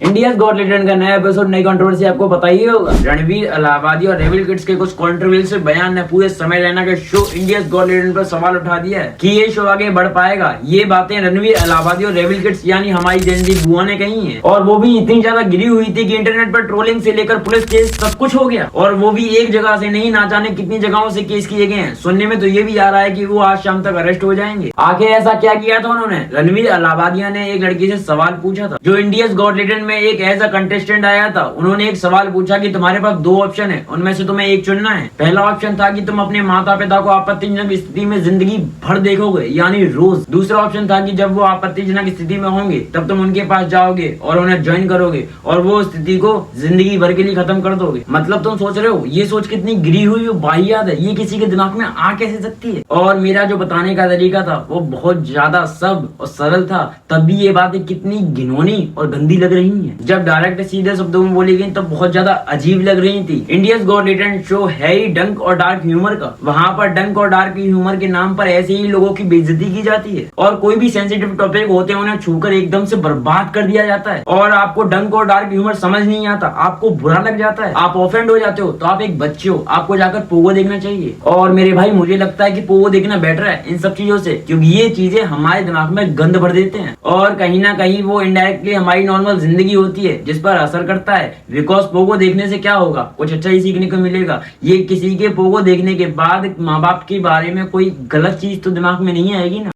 India's got talent का नया episode नई कंट्रोवर्सी आपको पता ही होगा। रणवीर इलाहाबादी और रेबल किड्स के कुछ कंट्रोवर्शियल बयान ने पूरे समय रैना के शो इंडियाज गॉट टैलेंट पर सवाल उठा दिया है कि ये शो आगे बढ़ पाएगा। ये बातें रणवीर इलाहाबादी और रेबल किड्स यानी हमारी जेनजी बुआ ने कही है, और वो भी इतनी ज्यादा गिरी हुई थी कि इंटरनेट पर ट्रोलिंग से लेकर पुलिस केस सब कुछ हो गया, और वो भी एक जगह से नहीं, ना जाने कितनी जगहों से केस किए गए हैं। सुनने में तो ये भी आ रहा है कि वो आज शाम तक अरेस्ट हो जाएंगे। आखिर ऐसा क्या किया था उन्होंने? रणवीर इलाहाबादिया ने एक लड़की से सवाल पूछा था जो इंडियाज गॉट टैलेंट में एक ऐसा कंटेस्टेंट आया था। उन्होंने एक सवाल पूछा कि तुम्हारे पास दो ऑप्शन है, उनमें से तुम्हें एक चुनना है। पहला ऑप्शन था कि तुम अपने माता पिता को आपत्तिजनक स्थिति में जिंदगी भर देखोगे, यानी रोज। दूसरा ऑप्शन था कि जब वो आपत्तिजनक स्थिति में होंगे तब तुम उनके पास जाओगे और उन्हें ज्वाइन करोगे और वो स्थिति को जिंदगी भर के लिए खत्म कर दोगे। मतलब तुम सोच रहे हो ये सोच कितनी गिरी हुई वाहियात है, ये किसी के दिमाग में आ कैसे सकती है? और मेरा जो बताने का तरीका था वो बहुत ज्यादा सब और सरल था, तब भी ये बातें कितनी घिनौनी और गंदी लग रही है। जब डायरेक्ट सीधे शब्दों में बोली गई तब बहुत ज्यादा अजीब लग रही थी। इंडियाज गॉट टैलेंट शो है ही डंक और डार्क ह्यूमर का। वहाँ पर डंक और डार्क ह्यूमर के नाम पर ऐसे ही लोगों की बेइज्जती की जाती है, और कोई भी सेंसिटिव टॉपिक होते हैं उन्हें छूकर एकदम से बर्बाद कर दिया जाता है। और आपको डंक और डार्क ह्यूमर समझ नहीं आता, आपको बुरा लग जाता है, आप ऑफेंड हो जाते हो, तो आप एक बच्चे हो, आपको जाकर पोगो देखना चाहिए। और मेरे भाई मुझे लगता है कि पोगो देखना बेटर है इन सब चीजों से, क्योंकि ये चीजें हमारे दिमाग में गंद भर देते हैं और कहीं ना कहीं वो इनडायरेक्टली हमारी नॉर्मल जिंदगी होती है जिस पर असर करता है। बिकॉज पोगो देखने से क्या होगा, कुछ अच्छा ही सीखने को मिलेगा। ये किसी के पोगो देखने के बाद माँ बाप के बारे में कोई गलत चीज तो दिमाग में नहीं आएगी ना।